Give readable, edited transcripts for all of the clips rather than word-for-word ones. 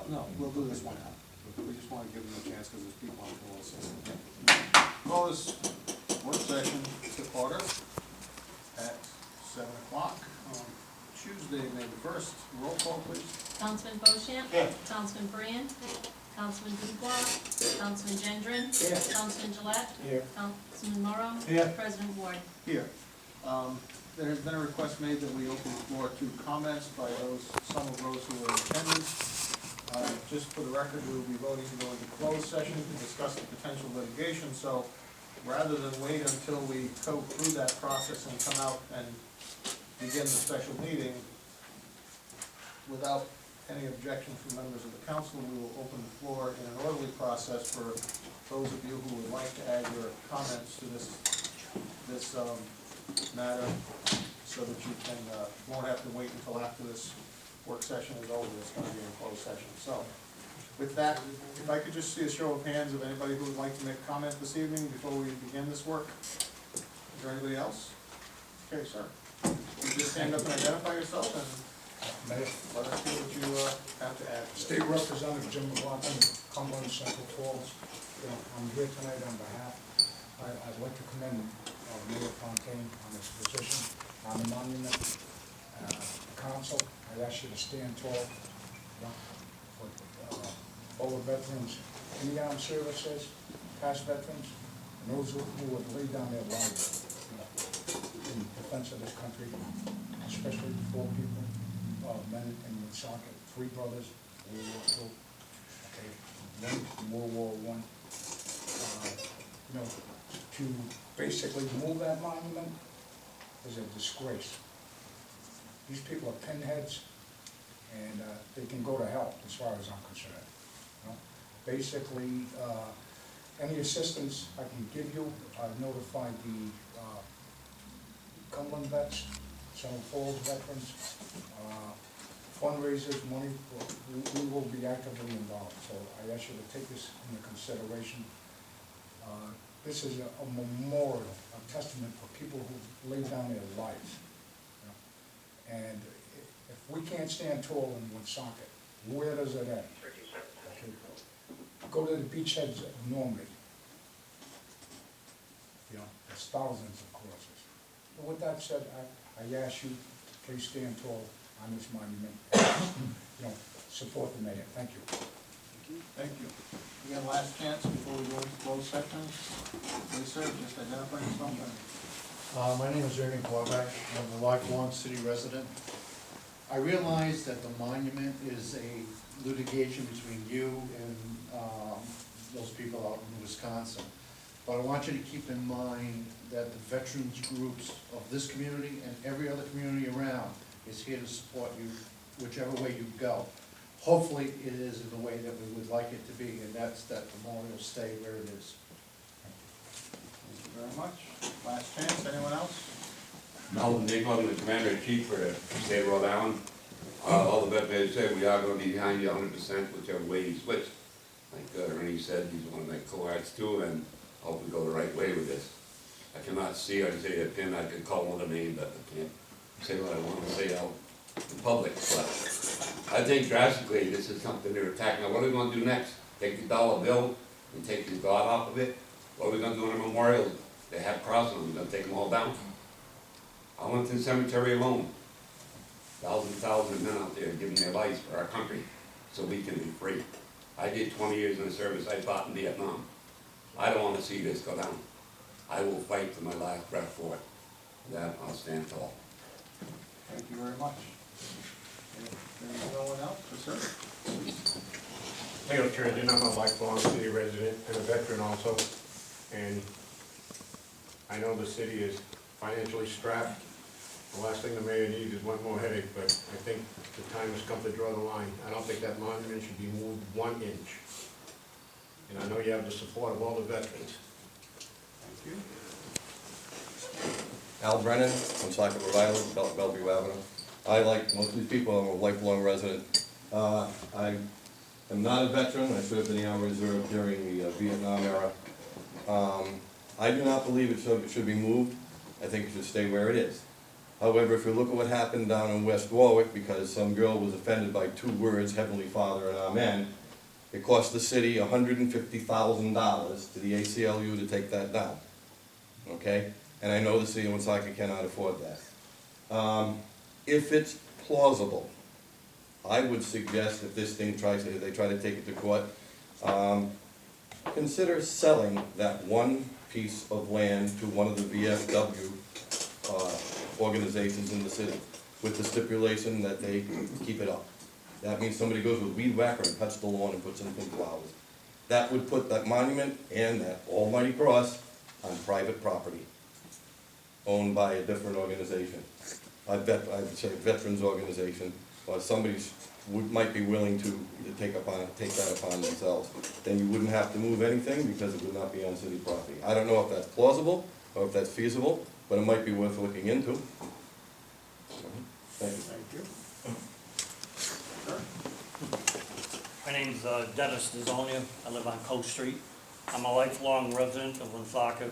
No, we'll do this one out. We just want to give them a chance because there's people on the whole system. Call this work session to order at 7 o'clock on Tuesday, May the 1st. Roll call, please. Councilman Bochamp? Here. Councilman Brand? Councilman Dubois? Councilman Gendron? Here. Councilman Gillette? Here. Councilman Morrow? Here. President Ward? Here. There has been a request made that we open the floor to comments by some of those who are in attendance. Just for the record, we will be voting to go into closed session to discuss the potential litigation, so rather than wait until we go through that process and come out and begin the special meeting, without any objection from members of the council, we will open the floor in an orderly process for those of you who would like to add your comments to this matter, so that you can, won't have to wait until after this work session is over. It's going to be in closed session. So, with that, if I could just see a show of hands of anybody who would like to make a comment this evening before we begin this work. Is there anybody else? Okay, sir. You just stand up and identify yourself and let us hear what you have to add. State Representative Jim McLaughlin, Cumberland Central Falls. I'm here tonight on behalf, I'd like to commend Leo Fontaine on his position on the monument. Council, I ask you to stand tall for all the veterans in the armed services, past veterans, and those who have laid down their lives in defense of this country, especially the 4 people, men in Woonsocket, 3 brothers, World War II, okay, 1 World War I. To basically move that monument is a disgrace. These people are pinheads, and they can go to hell as far as I'm concerned. Basically, any assistance I can give you, I've notified the Cumberland vets, Central Falls veterans, fundraisers, money, we will be actively involved. So I ask you to take this into consideration. This is a memorial, a testament for people who laid down their lives. And if we can't stand tall in Woonsocket, where does it end? Okay. Go to the beachheads of Normandy. There's thousands of crosses. But with that said, I ask you to please stand tall on this monument. Support the mayor. Thank you. Thank you. Again, last chance before we go into closed session. Please, sir, just identify yourself. My name is Ernie Warbeck. I'm a lifelong city resident. I realize that the monument is a litigation between you and those people out in Wisconsin. But I want you to keep in mind that the veterans groups of this community and every other community around is here to support you whichever way you go. Hopefully it is in the way that we would like it to be, and that's that memorial stay where it is. Thank you very much. Last chance, anyone else? Melvin Nichols, the Commander-in-Chief for the state of Rhode Island. All the veterans said we are going to be behind you 100%, whichever way you switch. Like Ernie said, he's one of my co-arts too, and hope we go the right way with this. I cannot see or say a pin, I could call one a name, but I can't say what I want to say out in public. But I think drastically this is something they're attacking. Now what are we going to do next? Take the dollar bill and take the God off of it? What are we going to do in the memorials? They have crosses, we're going to take them all down. I went to the cemetery alone. Thousands of men out there giving their lives for our country so we can be free. I did 20 years in the service. I fought in Vietnam. I don't want to see this go down. I will fight to my last breath for it. That I'll stand tall. Thank you very much. If there's no one else, yes, sir. Leo Fontaine, I'm a lifelong city resident and a veteran also, and I know the city is financially strapped. The last thing the mayor needs is one more headache, but I think the time has come to draw the line. I don't think that monument should be moved 1 inch. And I know you have the support of all the veterans. Thank you. Al Brennan, Woonsocket, Rhode Island, Bellevue Avenue. I, like most of these people, I'm a lifelong resident. I am not a veteran. I served in the Army Reserve during the Vietnam era. I do not believe it should be moved. I think it should stay where it is. However, if you look at what happened down in West Warwick, because some girl was offended by 2 words, Heavenly Father and Amen, it cost the city $150,000 to the ACLU to take that down, okay? And I know the city of Woonsocket cannot afford that. If it's plausible, I would suggest if this thing they try to take it to court, consider selling that one piece of land to one of the VFW organizations in the city, with the stipulation that they keep it up. That means somebody goes with weed whacker and cuts the lawn and puts in some flowers. That would put that monument and that almighty cross on private property, owned by a different organization. I'd say a veterans organization, or somebody might be willing to take that upon themselves. Then you wouldn't have to move anything because it would not be on city property. I don't know if that's plausible or if that's feasible, but it might be worth looking into. Thank you. Thank you. Sure. My name's Dennis DeZonia. I live on Coast Street. I'm a lifelong resident of Woonsocket.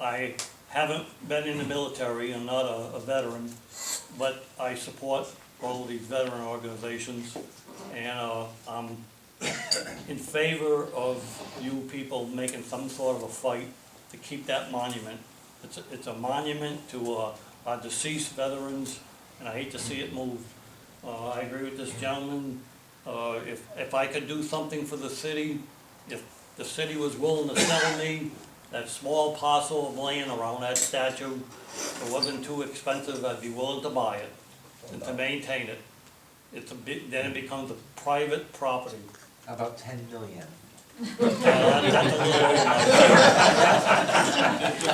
I haven't been in the military. I'm not a veteran, but I support all of these veteran organizations, and I'm in favor of you people making some sort of a fight to keep that monument. It's a monument to our deceased veterans, and I hate to see it moved. I agree with this gentleman. If I could do something for the city, if the city was willing to sell me that small parcel of land around that statue, it wasn't too expensive, I'd be willing to buy it and to maintain it. Then it becomes a private property. About 10 million. That's a little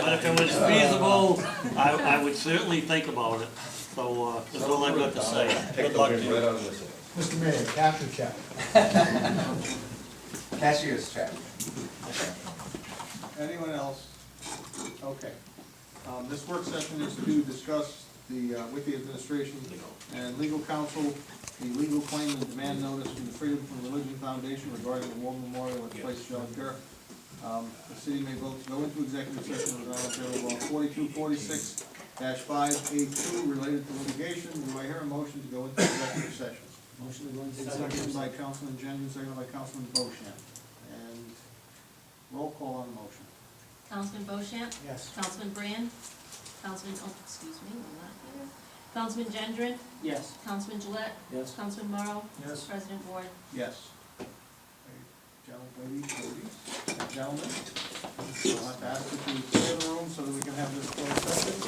but if it was feasible, I would certainly think about it. So that's all I've got to say. Take Good the luck to wind you. right out of this. Mr. Mayor, cash or check? Cashier's check. Anyone else? Okay. This work session is to discuss with the administration and legal counsel, the legal claim and demand notice from the Freedom from Religion Foundation regarding the war memorial at Place Jollicer. The city may vote to go into executive session with Federal Law 4246-5A2 related to litigation. Do I hear a motion to go into executive session? Motion to go into Seconded by Councilman Jenkins, seconded by Councilman Beauchamp. And roll call on the motion. Councilman Beauchamp? Yes. Councilman Brand? Councilman, excuse me, I'm not here. Councilman Gendron? Yes. Councilman Gillette? Yes. Councilman Morrow? Yes. President Ward? Yes. Ladies and gentlemen, I'll have to ask you to clear the room so that we can have this closed session.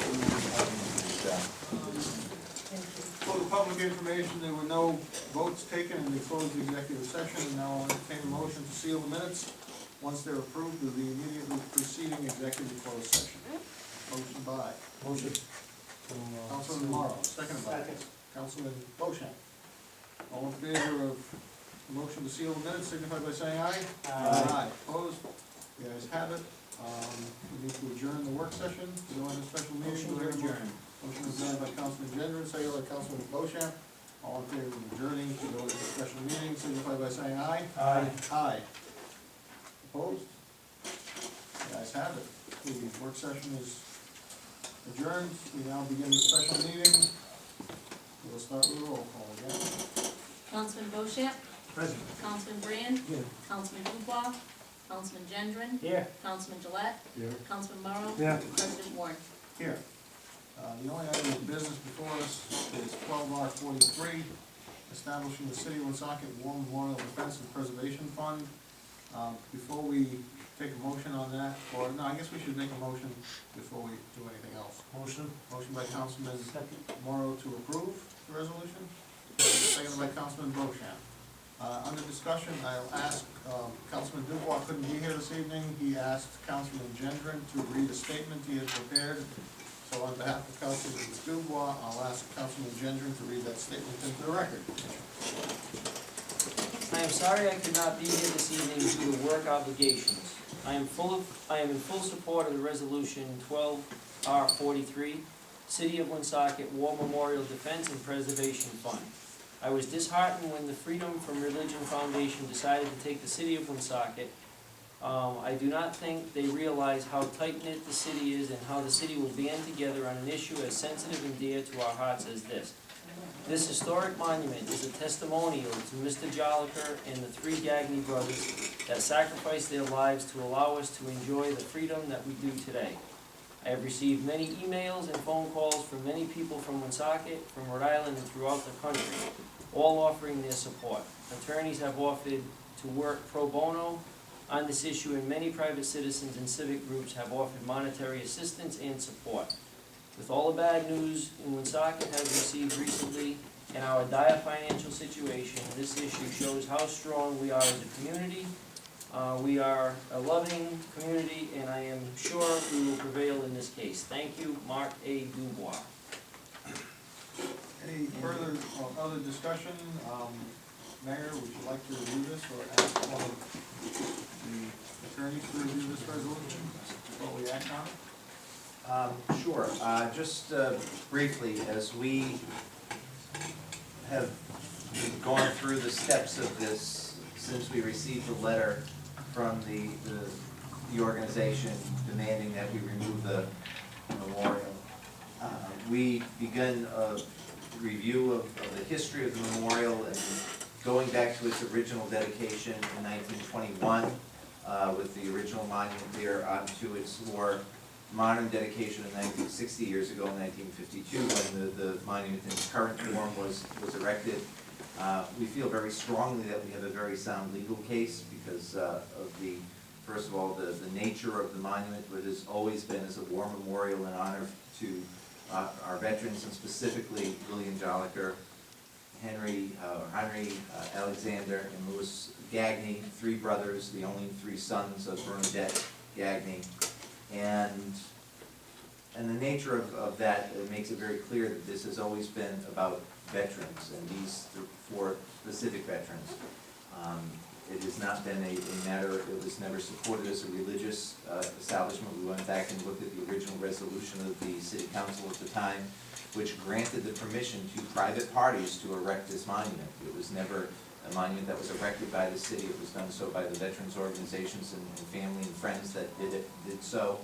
For the public information, there were no votes taken in the closed executive session, and now I'll entertain a motion to seal the minutes once they're approved of the immediately preceding executive closed session. Motion by Motion. Councilman Morrow, second by Councilman Beauchamp. All in favor of the motion to seal the minutes, signify by saying aye. Aye. Opposed? The ayes have it. We need to adjourn the work session, to go into special meeting. Motion to adjourn. Motion is made by Councilman Gendron, second by Councilman Beauchamp. All in favor of adjourning to go into special meeting, signify by saying aye. Aye. Aye. Opposed? The ayes have it. The work session is adjourned. We now begin the special meeting. We'll start with a roll call again. Councilman Beauchamp? Present. Councilman Brand? Here. Councilman Dubois? Councilman Gendron? Here. Councilman Gillette? Here. Councilman Morrow? Yeah. President Ward? Here. The only item of business before us is 12R43, establishing the City of Woonsocket War Memorial Defense and Preservation Fund. Before we take a motion on that, or no, I guess we should make a motion before we do anything else. Motion. Motion by Councilman Morrow to approve the resolution, seconded by Councilman Beauchamp. Under discussion, I'll ask, Councilman Dubois couldn't be here this evening. He asked Councilman Gendron to read a statement he had prepared. So on behalf of Councilman Dubois, I'll ask Councilman Gendron to read that statement into the record. I am sorry I could not be here this evening due to work obligations. I am in full support of the resolution 12R43, City of Woonsocket War Memorial Defense and Preservation Fund. I was disheartened when the Freedom from Religion Foundation decided to take the City of Woonsocket I do not think they realize how tight-knit the city is and how the city will band together on an issue as sensitive and dear to our hearts as this. This historic monument is a testimonial to Mr. Jollicer and the three Dagny brothers that sacrificed their lives to allow us to enjoy the freedom that we do today. I have received many emails and phone calls from many people from Woonsocket, from Rhode Island, and throughout the country, all offering their support. Attorneys have offered to work pro bono on this issue, and many private citizens and civic groups have offered monetary assistance and support. With all the bad news in Woonsocket has received recently and our dire financial situation, this issue shows how strong we are as a community. We are a loving community, and I am sure we will prevail in this case. Thank you, Mark A. Dubois. Any further, other discussion? Mayor, would you like to review this or ask one of the attorneys to review this resolution before we act on it? Sure, just briefly, as we have gone through the steps of this since we received the letter from the organization demanding that we remove the memorial, we began a review of the history of the memorial and going back to its original dedication in 1921 with the original monument there onto its more modern dedication in 1960 years ago in 1952 when the monument in its current form was erected. We feel very strongly that we have a very sound legal case because of first of all, the nature of the monument, what has always been as a war memorial in honor to our veterans, and specifically William Jollicer, Henry Alexander, and Louis Dagny, three brothers, the only three sons of Bernadette Dagny. And the nature of that, it makes it very clear that this has always been about veterans, and these four specific veterans. It has not been a matter, it was never supported as a religious establishment. We went back and looked at the original resolution of the city council at the time, which granted the permission to private parties to erect this monument. It was never a monument that was erected by the city. It was done so by the veterans organizations and family and friends that did so.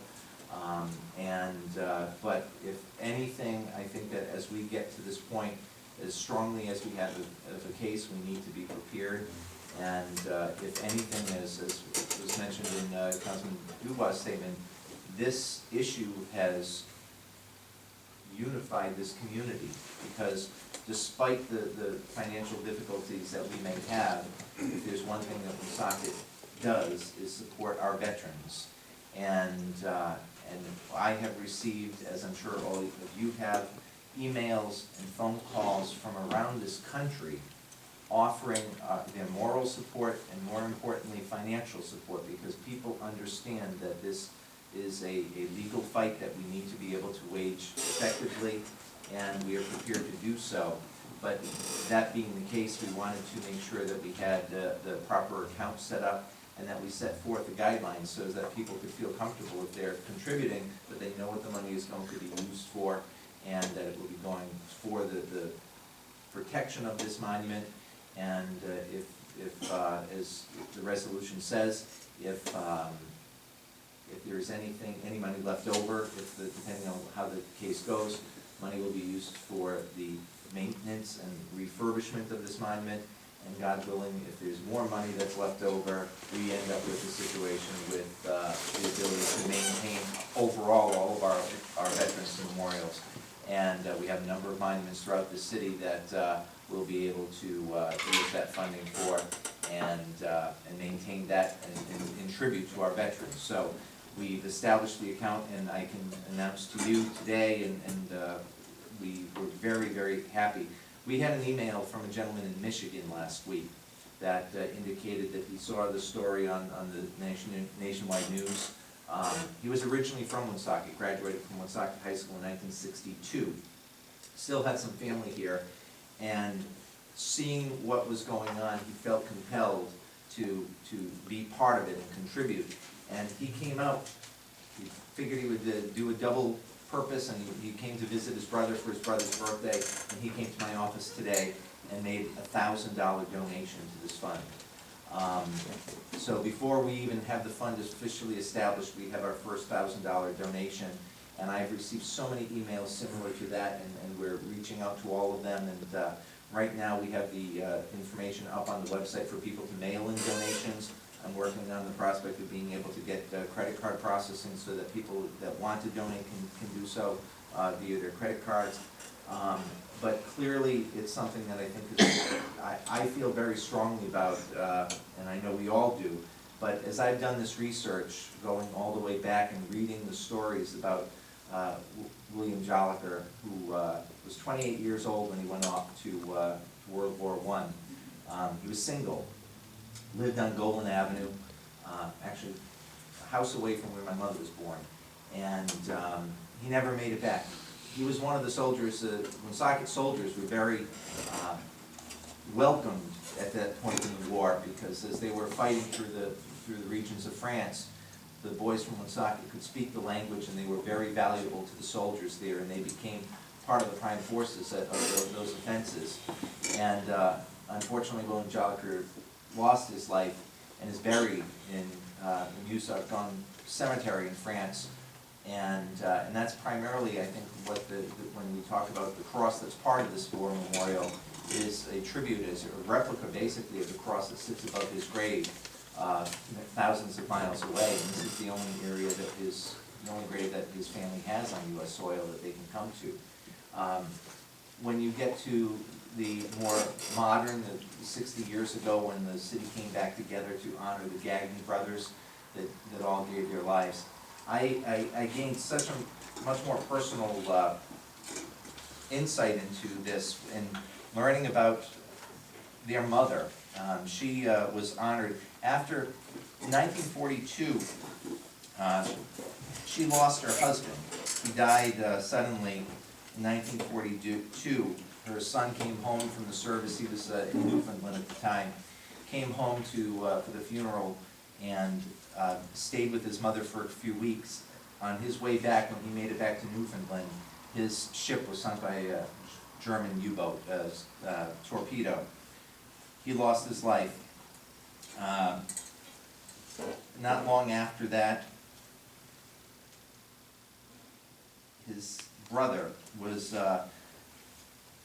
But if anything, I think that as we get to this point, as strongly as we have a case, we need to be prepared. And if anything, as was mentioned in Councilman Dubois' statement, this issue has unified this community, because despite the financial difficulties that we may have, if there's one thing that Woonsocket does is support our veterans. And I have received, as I'm sure all of you have, emails and phone calls from around this country offering their moral support and, more importantly, financial support, because people understand that this is a legal fight that we need to be able to wage effectively, and we are prepared to do so. But that being the case, we wanted to make sure that we had the proper account set up, and that we set forth the guidelines so that people could feel comfortable if they're contributing, that they know what the money is going to be used for, and that it will be going for the protection of this monument. And if as the resolution says, if there is any money left over, depending on how the case goes, money will be used for the maintenance and refurbishment of this monument. And God willing, if there's more money that's left over, we end up with a situation with the ability to maintain overall all of our veterans' memorials. And we have a number of monuments throughout the city that we'll be able to use that funding for and maintain that and tribute to our veterans. So we've established the account, and I can announce to you today, and we were very, very happy. We had an email from a gentleman in Michigan last week that indicated that he saw the story on the nationwide news. He was originally from Woonsocket, graduated from Woonsocket High School in 1962. Still had some family here, and seeing what was going on, he felt compelled to be part of it and contribute. And he came out, he figured he would do a double purpose, and he came to visit his brother for his brother's birthday, and he came to my office today and made a $1,000 donation to this fund. So before we even have the fund officially established, we have our first $1,000 donation. And I've received so many emails similar to that, and we're reaching out to all of them. And right now, we have the information up on the website for people to mail in donations. I'm working on the prospect of being able to get credit card processing so that people that want to donate can do so via their credit cards. But clearly, it's something that I think is, I feel very strongly about, and I know we all do. But as I've done this research, going all the way back and reading the stories about William Jollicer, who was 28 years old when he went off to World War I. He was single, lived on Golan Avenue, actually a house away from where my mother was born, and he never made it back. He was one of the soldiers, Woonsocket soldiers were very welcomed at that point in the war, because as they were fighting through the regions of France, the boys from Woonsocket could speak the language, and they were very valuable to the soldiers there, and they became part of the prime forces of those offenses. And unfortunately, William Jollicer lost his life and is buried in the Woonsocket Cemetery in France. And that's primarily, I think, what when we talk about the cross that's part of this war memorial, is a tribute, is a replica basically of the cross that sits above his grave, thousands of miles away. And this is the only area that is, the only grave that his family has on U.S. soil that they can come to. When you get to the more modern, 60 years ago when the city came back together to honor the Dagny brothers that all gave their lives, I gained such a much more personal insight into this, and learning about their mother. She was honored after 1942. She lost her husband. He died suddenly in 1942. Her son came home from the service. He was in Newfoundland at the time. Came home for the funeral and stayed with his mother for a few weeks. On his way back, when he made it back to Newfoundland, his ship was sunk by a German U-boat, torpedo. He lost his life. Not long after that, his brother was,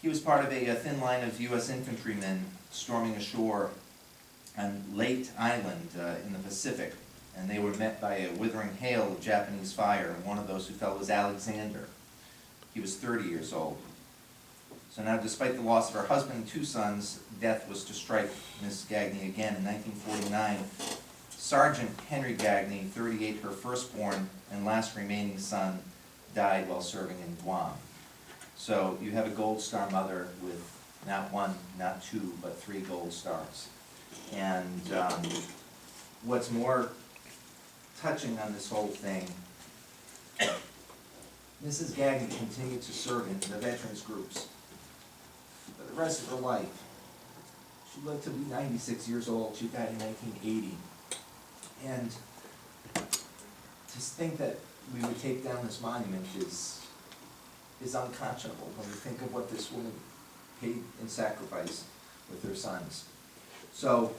he was part of a thin line of U.S. infantrymen storming ashore on Lake Island in the Pacific, and they were met by a withering hail of Japanese fire, and one of those who fell was Alexander. He was 30 years old. So now, despite the loss of her husband and 2 sons, death was to strike Miss Dagny again in 1949. Sergeant Henry Dagny, 38, her firstborn and last remaining son, died while serving in Guam. So you have a Gold Star mother with not 1, not 2, but 3 gold stars. And what's more touching on this whole thing, Mrs. Dagny continued to serve in the veterans groups for the rest of her life. She lived to be 96 years old. She died in 1980. And to think that we would take down this monument is unconscionable when you think of what this woman paid in sacrifice with her sons. So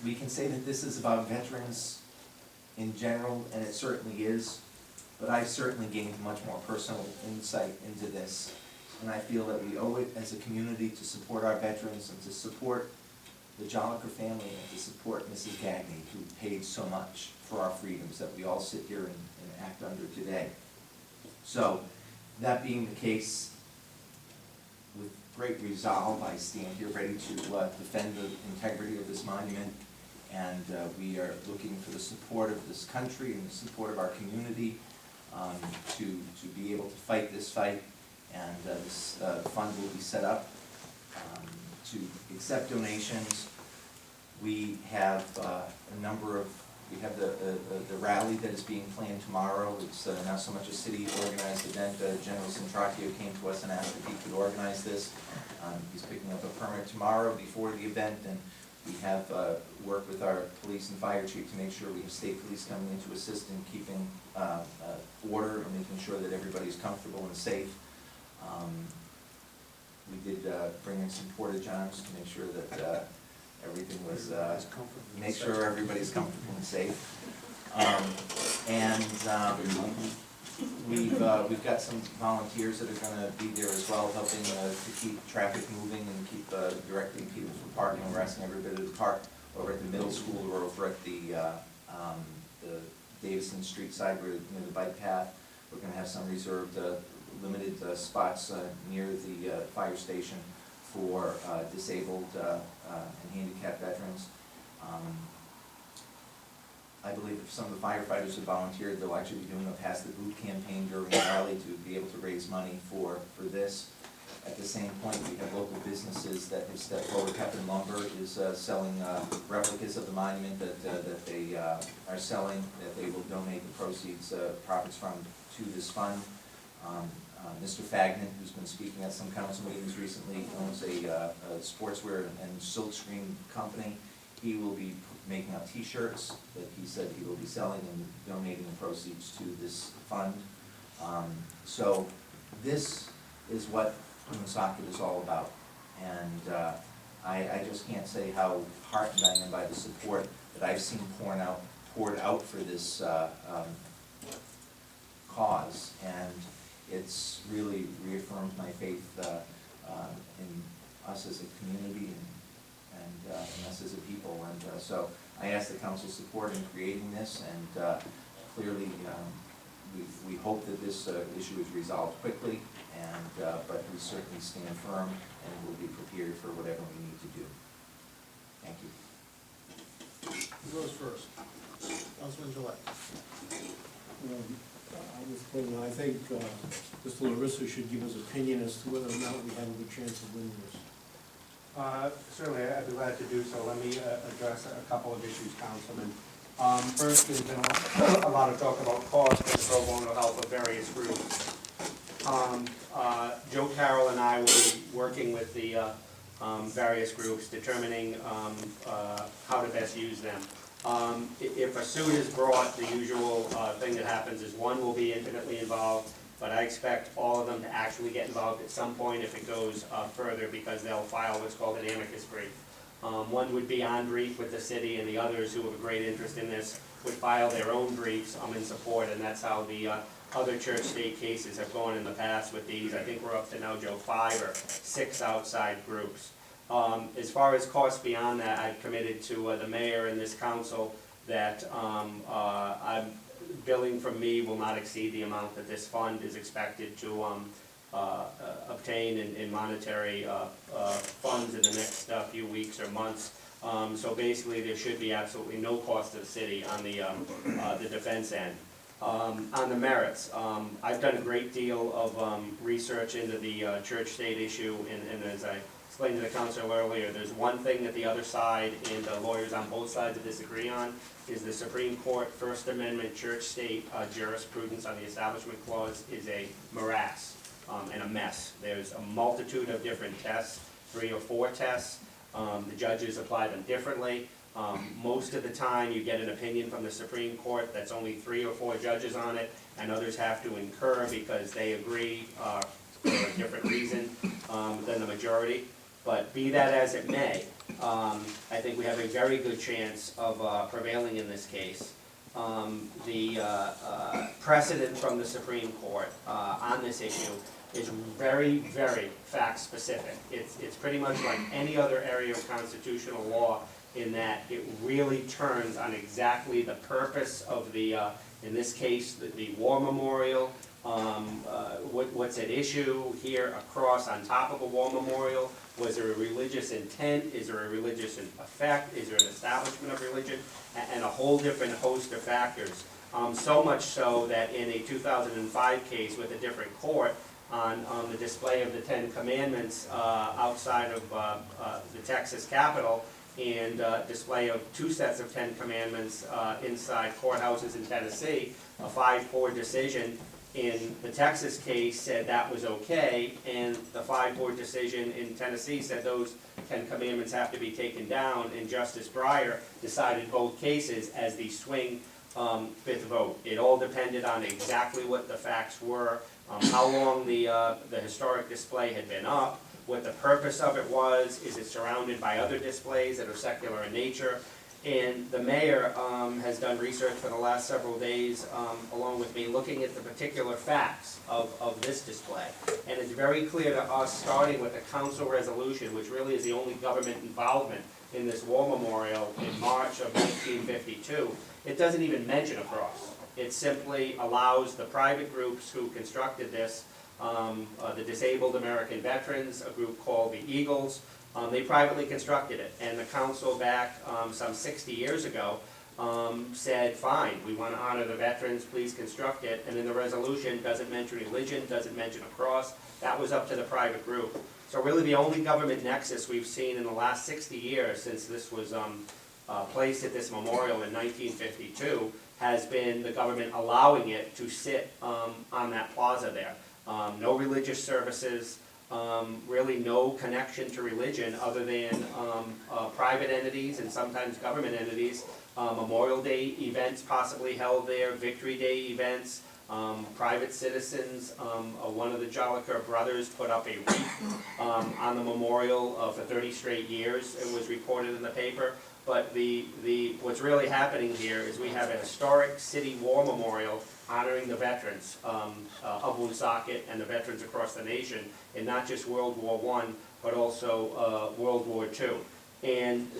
we can say that this is about veterans in general, and it certainly is, but I've certainly gained much more personal insight into this, and I feel that we owe it as a community to support our veterans and to support the Jollicer family and to support Mrs. Dagny, who paid so much for our freedoms that we all sit here and act under today. So, that being the case, with great resolve, I stand here ready to defend the integrity of this monument, and we are looking for the support of this country and the support of our community to be able to fight this fight, and this fund will be set up to accept donations. We have we have the rally that is being planned tomorrow. It's not so much a city-organized event. General Centracchio came to us and asked if he could organize this. He's picking up a permit tomorrow before the event, and we have worked with our police and fire chief to make sure we have state police coming in to assist in keeping order and making sure that everybody's comfortable and safe. We did bring in some porta-johns to make sure that everything was, Everybody's comfortable. make sure everybody's comfortable and safe. We've got some volunteers that are gonna be there as well, helping to keep traffic moving and keep directing people from parking, arresting everybody to park over at the middle school or over at the Davison Street side where, near the bike path. We're gonna have some reserved, limited spots near the fire station for disabled and handicapped veterans. I believe if some of the firefighters have volunteered, they'll actually be doing a Pass the Boot campaign during the rally to be able to raise money for this. At the same point, we have local businesses that have stepped forward. Captain Lumber is selling replicas of the monument that they are selling, that they will donate the proceeds, profits from, to this fund. Mr. Fagnan, who's been speaking at some council meetings recently, owns a sportswear and silkscreen company. He will be making up T-shirts that he said he will be selling and donating the proceeds to this fund. So this is what Woonsocket is all about. And I just can't say how heartened I am by the support that I've seen poured out for this cause. And it's really reaffirmed my faith in us as a community and us as a people. And so I ask the council's support in creating this, and clearly we hope that this issue is resolved quickly, and but we certainly stand firm and will be prepared for whatever we need to do. Thank you. Who goes first? Councilman Gillette. I think Mr. Larissa should give his opinion as to whether or not we have a good chance of winning this. Certainly, I'd be glad to do so. Let me address a couple of issues, Councilman. First, there's been a lot of talk about cost and pro bono help of various groups. Joe Carroll and I will be working with the various groups, determining how to best use them. If a suit is brought, the usual thing that happens is one will be intimately involved, but I expect all of them to actually get involved at some point if it goes further, because they'll file what's called an amicus brief. One would be on brief with the city, and the others who have a great interest in this would file their own briefs in support, and that's how the other church-state cases have gone in the past with these. I think we're up to now, Joe, 5 or 6 outside groups. As far as costs beyond that, I've committed to the mayor and this council that billing from me will not exceed the amount that this fund is expected to obtain in monetary funds in the next few weeks or months. So basically, there should be absolutely no cost to the city on the defense end. On the merits, I've done a great deal of research into the church-state issue, and as I explained to the council earlier, there's one thing that the other side and lawyers on both sides disagree on, is the Supreme Court First Amendment church-state jurisprudence on the Establishment Clause is a morass and a mess. There's a multitude of different tests, 3 or 4 tests. The judges apply them differently. Most of the time you get an opinion from the Supreme Court that's only 3 or 4 judges on it, and others have to concur because they agree for a different reason than the majority. But be that as it may, I think we have a very good chance of prevailing in this case. The precedent from the Supreme Court on this issue is very, very fact-specific. It's pretty much like any other area of constitutional law in that it really turns on exactly the purpose of the, in this case, the war memorial, what's at issue here across on top of a war memorial. Was there a religious intent? Is there a religious effect? Is there an establishment of religion? And a whole different host of factors. So much so that in a 2005 case with a different court on the display of the 10 Commandments outside of the Texas Capitol, and display of 2 sets of 10 Commandments inside courthouses in Tennessee, a 5-4 decision in the Texas case said that was okay, and the 5-4 decision in Tennessee said those 10 Commandments have to be taken down, and Justice Breyer decided both cases as the swing 5th vote. It all depended on exactly what the facts were, how long the historic display had been up, what the purpose of it was, is it surrounded by other displays that are secular in nature? And the mayor has done research for the last several days, along with me, looking at the particular facts of this display. And it's very clear to us, starting with the council resolution, which really is the only government involvement in this war memorial in March of 1952, it doesn't even mention a cross. It simply allows the private groups who constructed this, the Disabled American Veterans, a group called the Eagles, they privately constructed it, and the council back some 60 years ago said, fine, we want to honor the veterans, please construct it, and in the resolution doesn't mention religion, doesn't mention a cross. That was up to the private group. So really the only government nexus we've seen in the last 60 years since this was placed at this memorial in 1952 has been the government allowing it to sit on that plaza there. No religious services, really no connection to religion other than private entities and sometimes government entities, Memorial Day events possibly held there, Victory Day events, private citizens. One of the Jollicer brothers put up a wreath on the memorial for 30 straight years, it was reported in the paper. But what's really happening here is we have a historic city war memorial honoring the veterans of Woonsocket and the veterans across the nation in not just World War I, but also World War II. And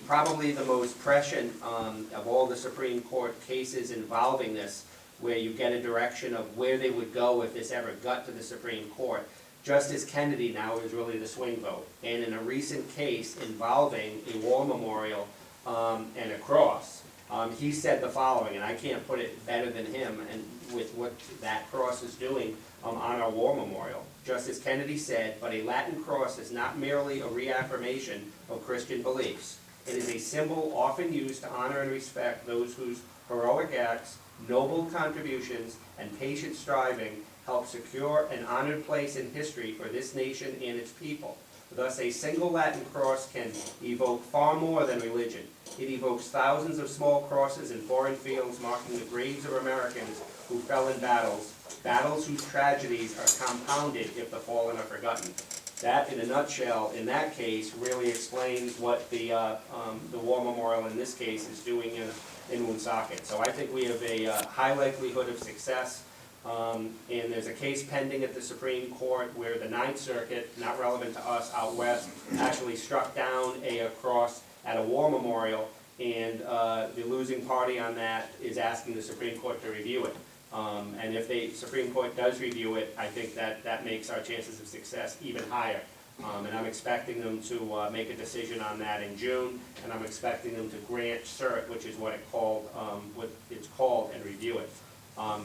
probably the most prescient of all the Supreme Court cases involving this, where you get a direction of where they would go if this ever got to the Supreme Court, Justice Kennedy now is really the swing vote. And in a recent case involving a war memorial and a cross, he said the following, and I can't put it better than him, and with what that cross is doing on our war memorial. Justice Kennedy said, but a Latin cross is not merely a reaffirmation of Christian beliefs. It is a symbol often used to honor and respect those whose heroic acts, noble contributions, and patient striving help secure an honored place in history for this nation and its people. Thus, a single Latin cross can evoke far more than religion. It evokes thousands of small crosses in foreign fields marking the graves of Americans who fell in battles, battles whose tragedies are compounded if the fallen are forgotten. That, in a nutshell, in that case, really explains what the war memorial in this case is doing in Woonsocket. So I think we have a high likelihood of success. And there's a case pending at the Supreme Court where the Ninth Circuit, not relevant to us out west, actually struck down a cross at a war memorial, and the losing party on that is asking the Supreme Court to review it. And if the Supreme Court does review it, I think that makes our chances of success even higher. And I'm expecting them to make a decision on that in June, and I'm expecting them to grant cert, which is what it's called, and review it.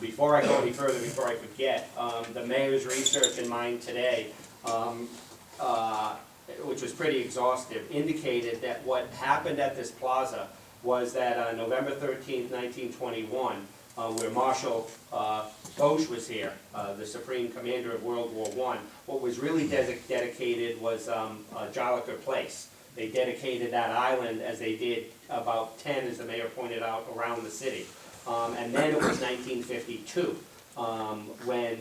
Before I go any further, before I forget, the mayor's research in mine today, which was pretty exhaustive, indicated that what happened at this plaza was that on November 13th, 1921, where Marshal Foch was here, the Supreme Commander of World War I, what was really dedicated was Jollicer Place. They dedicated that island, as they did about 10, as the mayor pointed out, around the city. And then it was 1952, when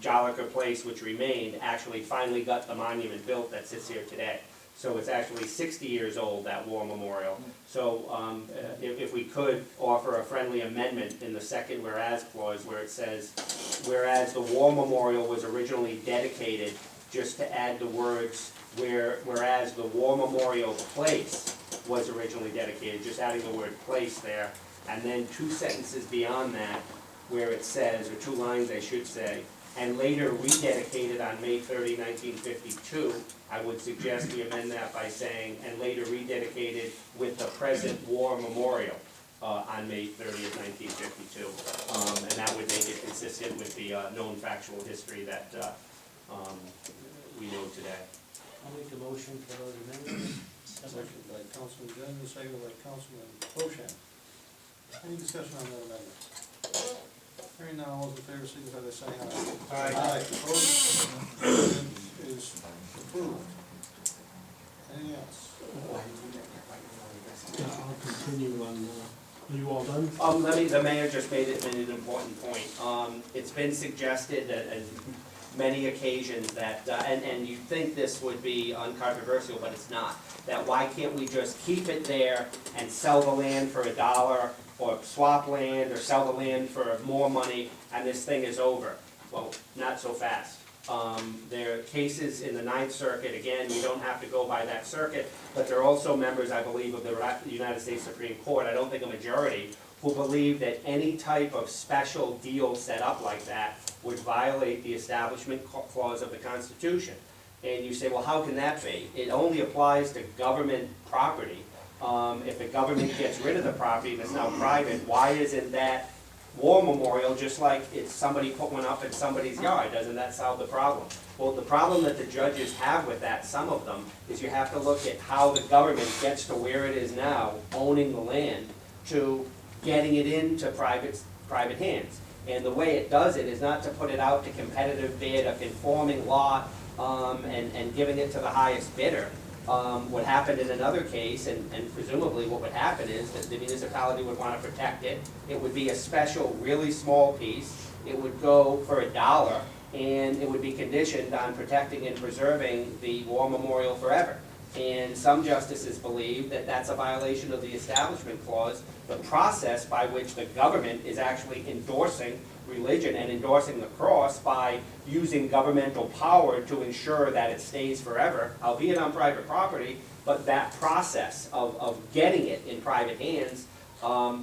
Jollicer Place, which remained, actually finally got the monument built that sits here today. So it's actually 60 years old, that war memorial. So if we could offer a friendly amendment in the second whereas clause where it says, whereas the war memorial was originally dedicated, just to add the words, whereas the war memorial place was originally dedicated, just adding the word place there. And then 2 sentences beyond that, where it says, or 2 lines I should say, and later rededicated on May 30, 1952, I would suggest we amend that by saying, and later rededicated with the present war memorial on May 30th, 1952. And that would make it consistent with the known factual history that we know today. I'll make the motion for those amendments. Motion by Councilman Jones, second by Councilman Bochamp. Any discussion on that amendment? Hearing none, all those in favor signify by saying aye. Aye. Opposed? Amendment is approved. Anything else? I'll continue on, are you all done? The mayor just made an important point. It's been suggested that, many occasions that, and you'd think this would be uncontroversial, but it's not. That why can't we just keep it there and sell the land for $1, or swap land, or sell the land for more money, and this thing is over? Well, not so fast. There are cases in the Ninth Circuit, again, you don't have to go by that circuit, but there are also members, I believe, of the United States Supreme Court, I don't think a majority, who believe that any type of special deal set up like that would violate the Establishment Clause of the Constitution. And you say, well, how can that be? It only applies to government property. If the government gets rid of the property and it's now private, why isn't that war memorial just like it's somebody put one up in somebody's yard? Doesn't that solve the problem? Well, the problem that the judges have with that, some of them, is you have to look at how the government gets to where it is now, owning the land, to getting it into private hands. And the way it does it is not to put it out to competitive bid, a conforming lot, and giving it to the highest bidder. What happened in another case, and presumably what would happen is that the municipality would want to protect it. It would be a special, really small piece. It would go for $1, and it would be conditioned on protecting and preserving the war memorial forever. And some justices believe that that's a violation of the Establishment Clause, the process by which the government is actually endorsing religion and endorsing the cross by using governmental power to ensure that it stays forever, albeit on private property, but that process of getting it in private hands,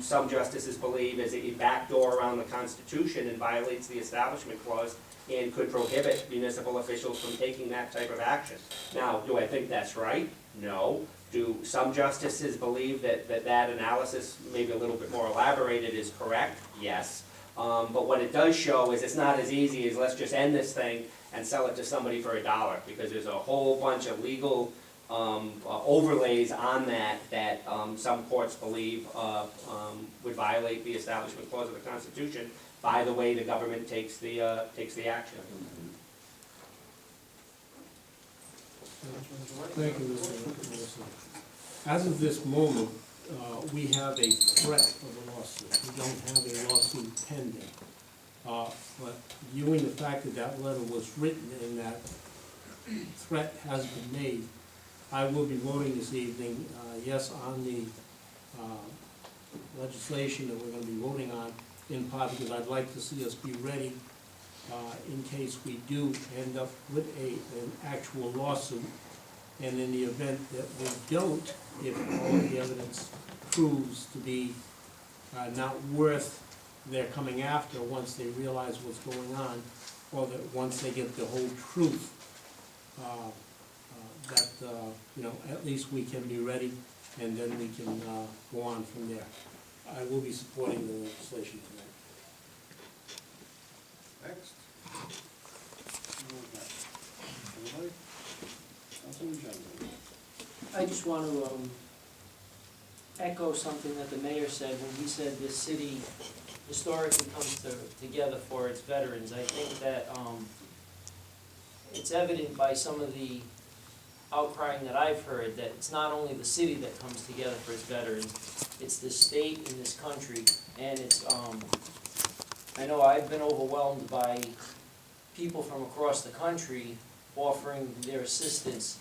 some justices believe is a backdoor around the Constitution and violates the Establishment Clause and could prohibit municipal officials from taking that type of action. Now, do I think that's right? No. Do some justices believe that that analysis, maybe a little bit more elaborated, is correct? Yes. But what it does show is it's not as easy as let's just end this thing and sell it to somebody for $1, because there's a whole bunch of legal overlays on that some courts believe would violate the Establishment Clause of the Constitution by the way the government takes the action. Thank you, Mr. Wilson. As of this moment, we have a threat of a lawsuit. We don't have a lawsuit pending. But viewing the fact that that letter was written and that threat has been made, I will be voting this evening, yes, on the legislation that we're going to be voting on, in part because I'd like to see us be ready in case we do end up with an actual lawsuit. And in the event that we don't, if all the evidence proves to be not worth their coming after once they realize what's going on, or that once they get the whole truth, at least we can be ready, and then we can go on from there. I will be supporting the legislation tonight. Next. Anybody? Councilman Jollicer. I just want to echo something that the mayor said when he said this city historically comes together for its veterans. I think that it's evident by some of the outcrying that I've heard that it's not only the city that comes together for its veterans, it's the state in this country, and it's I know I've been overwhelmed by people from across the country offering their assistance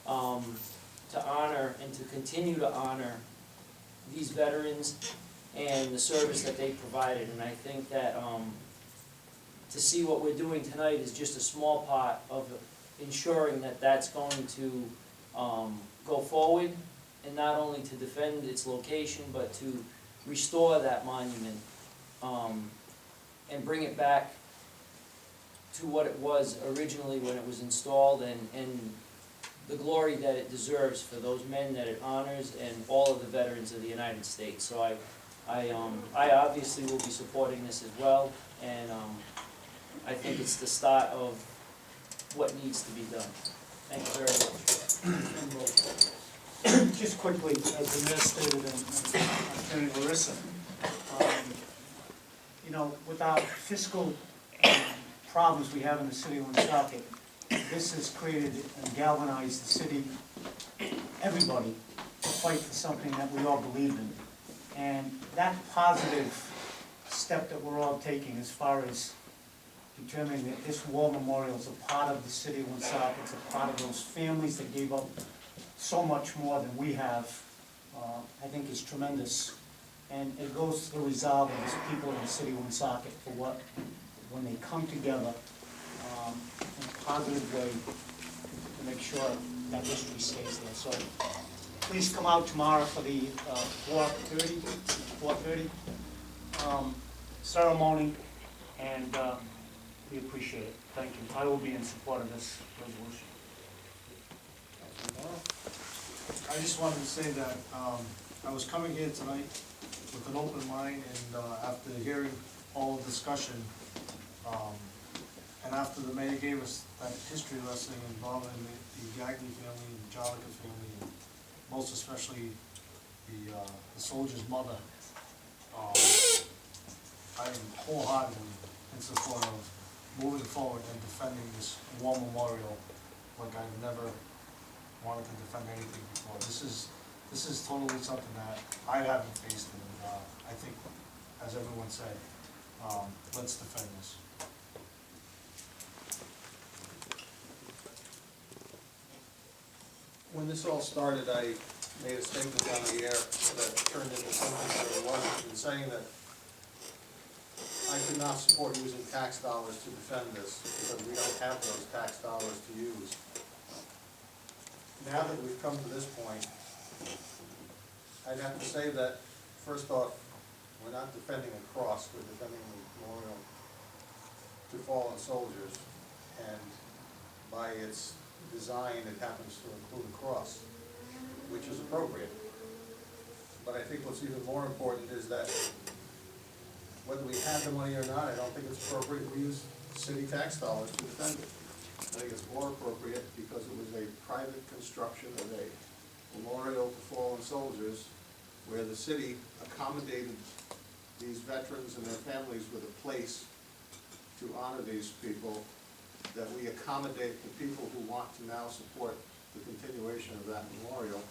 to honor and to continue to honor these veterans and the service that they provided. And I think that to see what we're doing tonight is just a small part of ensuring that that's going to go forward, and not only to defend its location, but to restore that monument and bring it back to what it was originally when it was installed, and the glory that it deserves for those men that it honors and all of the veterans of the United States. So I obviously will be supporting this as well, and I think it's the start of what needs to be done. Thank you very much. Just quickly, as the mayor stated and Attorney Larissa, with our fiscal problems we have in the city of Woonsocket, this has created and galvanized the city, everybody, to fight for something that we all believe in. And that positive step that we're all taking as far as determining that this war memorial is a part of the city of Woonsocket, it's a part of those families that gave up so much more than we have, I think is tremendous. And it goes to the resolve of the people in the city of Woonsocket for what, when they come together in a positive way to make sure that history stays there. So please come out tomorrow for the 4:30 ceremony, and we appreciate it. Thank you. I will be in support of this resolution. I just wanted to say that I was coming here tonight with an open mind, and after hearing all the discussion, and after the mayor gave us that history lesson involving the Dagny family and the Jollicer family, and most especially the soldier's mother, I am wholeheartedly in support of moving forward and defending this war memorial like I've never wanted to defend anything before. This is totally something that I haven't faced, and I think, as everyone said, let's defend this. When this all started, I made a statement on the air that turned into something that it wasn't, in saying that I could not support using tax dollars to defend this, because we don't have those tax dollars to use. Now that we've come to this point, I'd have to say that, first off, we're not defending a cross, we're defending the memorial to fallen soldiers, and by its design, it happens to include a cross, which is appropriate. But I think what's even more important is that whether we have the money or not, I don't think it's appropriate to use city tax dollars to defend it. I think it's more appropriate because it was a private construction of a memorial to fallen soldiers, where the city accommodated these veterans and their families with a place to honor these people, that we accommodate the people who want to now support the continuation of that memorial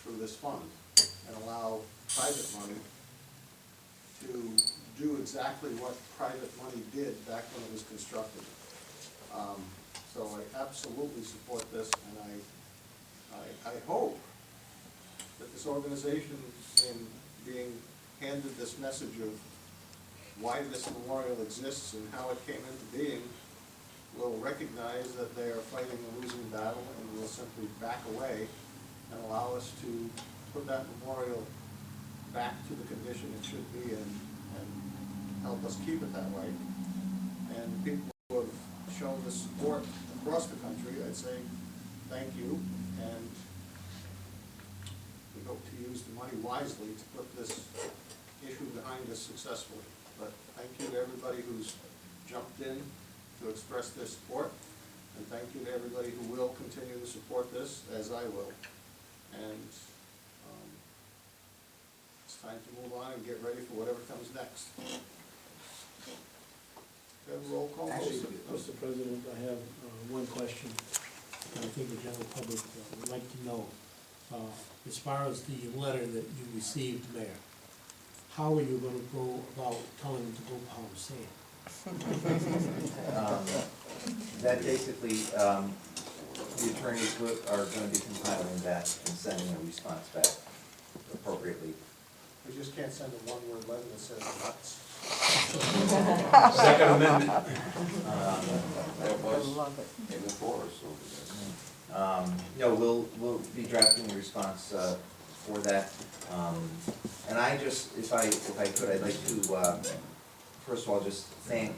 through this fund, and allow private money to do exactly what private money did back when it was constructed. So I absolutely support this, and I hope that this organization, in being handed this message of why this memorial exists and how it came into being, will recognize that they are fighting a losing battle, and will simply back away and allow us to put that memorial back to the condition it should be in, and help us keep it that way. And people who have shown the support across the country, I'd say thank you, and we hope to use the money wisely to put this issue behind us successfully. But thank you to everybody who's jumped in to express their support, and thank you to everybody who will continue to support this, as I will. And it's time to move on and get ready for whatever comes next. Have a roll call. Mr. President, I have one question. I think the general public would like to know. As far as the letter that you received, Mayor, how are you going to go about telling them to go pound sand? That basically, the attorneys are going to be compiling that and sending a response back appropriately. We just can't send a one-word letter that says nuts. Second Amendment. That was in the forest. No, we'll be drafting a response for that. And I just, if I could, I'd like to, first of all, just thank,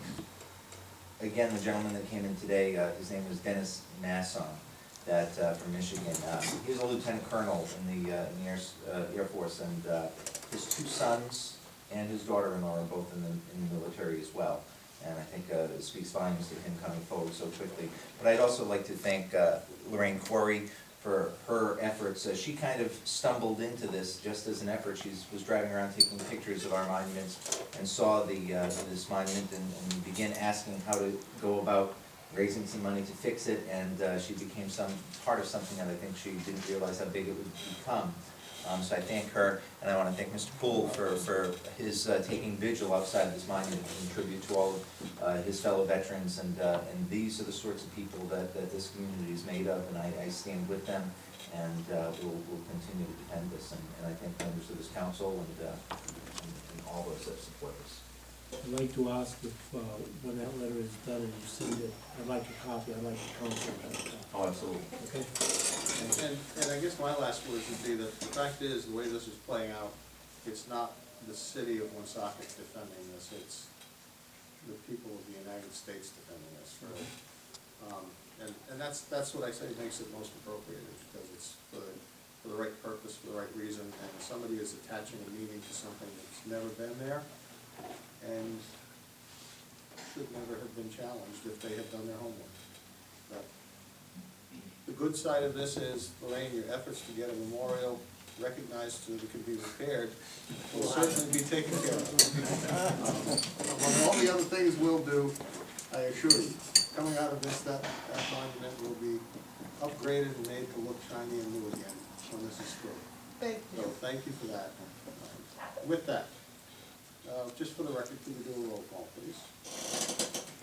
again, the gentleman that came in today. His name was Dennis Nassau, from Michigan. He was a lieutenant colonel in the Air Force, and his two sons and his daughter-in-law are both in the military as well. And I think it speaks volumes to him coming forward so quickly. But I'd also like to thank Lorraine Quarry for her efforts. She kind of stumbled into this just as an effort. She was driving around taking pictures of our monuments and saw this monument and began asking how to go about raising some money to fix it, and she became part of something that I think she didn't realize how big it would become. So I thank her, and I wanna thank Mr. Poole for his taking vigil outside of this monument in tribute to all of his fellow veterans, and these are the sorts of people that this community is made of, and I stand with them, and we'll continue to defend this, and I thank members of this council and all those that support us. I'd like to ask if, when that letter is done and you send it, I'd like a copy, I'd like the council to have a copy. Oh, absolutely. Okay? And I guess my last words would be that the fact is, the way this is playing out, it's not the city of Woonsocket defending this, it's the people of the United States defending this, really. And that's what I say makes it most appropriate, is because it's for the right purpose, for the right reason, and somebody is attaching a meaning to something that's never been there, and should never have been challenged if they had done their homework. But the good side of this is, Lorraine, your efforts to get a memorial recognized so that it can be repaired will certainly be taken care of. Among all the other things we'll do, I assure you, coming out of this, that monument will be upgraded and made to look shiny and new again when this is through. So thank you for that. With that, just for the record, could we do a roll call, please?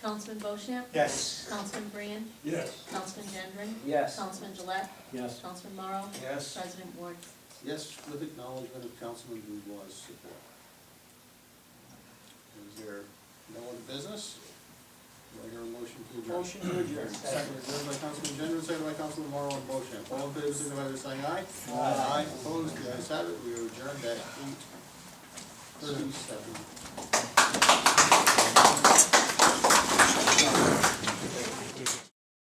Councilman Bochamp? Yes. Councilman Brand? Yes. Councilman Gendron? Yes. Councilman Gillette? Yes. Councilman Morrow? Yes. President Ward? Yes, with acknowledgement of Councilman Dubois' support. Is there no other business? Do I hear a motion to adjourn? Motion to adjourn. Second, adjourned by Councilman Gendron, second by Councilman Morrow and Bochamp. All in favor, signify by saying aye. Aye. Opposed, the ayes have it. We are adjourned at 8:37.